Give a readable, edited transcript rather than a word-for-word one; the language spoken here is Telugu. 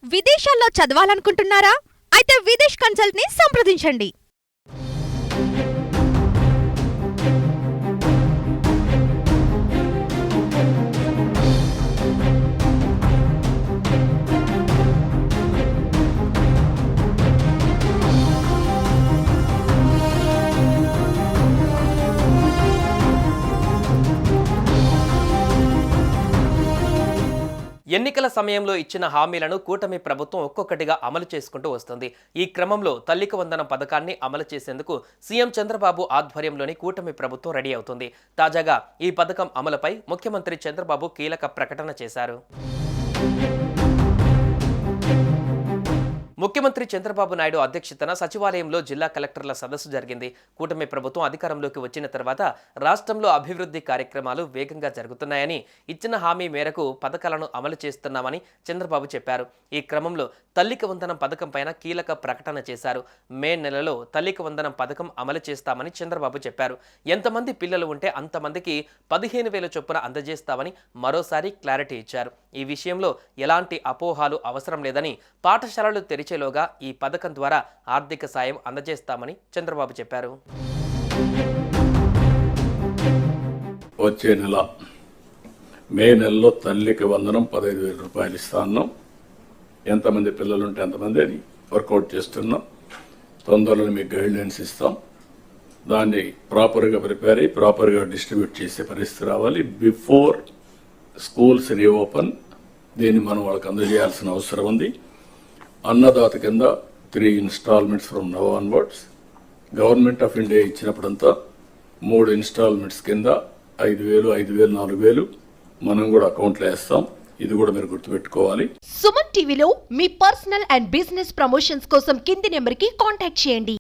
విదేశాల్లో చదవాలనుకుంటున్నారా? అయితే విదేశ్ కన్సల్ట్ ని సంప్రదించండి. ఎన్నికల సమయంలో ఇచ్చిన హామీలను కూటమి ప్రభుత్వం ఒక్కొక్కటిగా అమలు చేసుకుంటూ వస్తుంది. ఈ క్రమంలో తల్లికి వందనం పథకాన్ని అమలు చేసేందుకు సీఎం చంద్రబాబు ఆధ్వర్యంలోని కూటమి ప్రభుత్వం రెడీ అవుతుంది. తాజాగా ఈ పథకం అమలుపై ముఖ్యమంత్రి చంద్రబాబు కీలక ప్రకటన చేశారు. ముఖ్యమంత్రి చంద్రబాబు నాయుడు అధ్యక్షతన సచివాలయంలో జిల్లా కలెక్టర్ల సదస్సు జరిగింది. కూటమి ప్రభుత్వం అధికారంలోకి వచ్చిన తర్వాత రాష్ట్రంలో అభివృద్ధి కార్యక్రమాలు వేగంగా జరుగుతున్నాయని, ఇచ్చిన హామీ మేరకు పథకాలను అమలు చేస్తున్నామని చంద్రబాబు చెప్పారు. ఈ క్రమంలో తల్లికి వందనం పథకం పైన కీలక ప్రకటన చేశారు. మే నెలలో తల్లికి వందనం పథకం అమలు చేస్తామని చంద్రబాబు చెప్పారు. ఎంతమంది పిల్లలు ఉంటే అంతమందికి 15,000 చొప్పున అందజేస్తామని మరోసారి క్లారిటీ ఇచ్చారు. ఈ విషయంలో ఎలాంటి అపోహాలు అవసరం లేదని, పాఠశాలలు తెరిచేలోగా ఈ పథకం ద్వారా ఆర్థిక సాయం అందజేస్తామని చంద్రబాబు చెప్పారు. వచ్చే నెల మే నెలలో తల్లికి వందనం 15,000 రూపాయలు ఇస్తాను. ఎంతమంది పిల్లలు ఉంటే అంతమంది అని వర్కౌట్ చేస్తున్నాం. తొందరలో మీకు గైడ్లైన్స్ ఇస్తాం. దాన్ని ప్రాపర్గా ప్రిపేర్ అయ్యి ప్రాపర్గా డిస్ట్రిబ్యూట్ చేసే పరిస్థితి రావాలి. బిఫోర్ స్కూల్స్ రీఓపెన్ దీన్ని మనం వాళ్ళకి అందజేయాల్సిన అవసరం ఉంది. అన్నదాత కింద 3 instalments from now onwards. Government of India ఇచ్చినప్పుడంతా 3 ఇన్స్టాల్మెంట్స్ కింద 5,000, 5,000, 4,000 మనం కూడా అకౌంట్లో వేస్తాం. ఇది కూడా మీరు గుర్తుపెట్టుకోవాలి. సుమన్ టీవీలో మీ పర్సనల్ అండ్ బిజినెస్ ప్రమోషన్స్ కోసం కింది నెంబర్కి కాంటాక్ట్ చేయండి.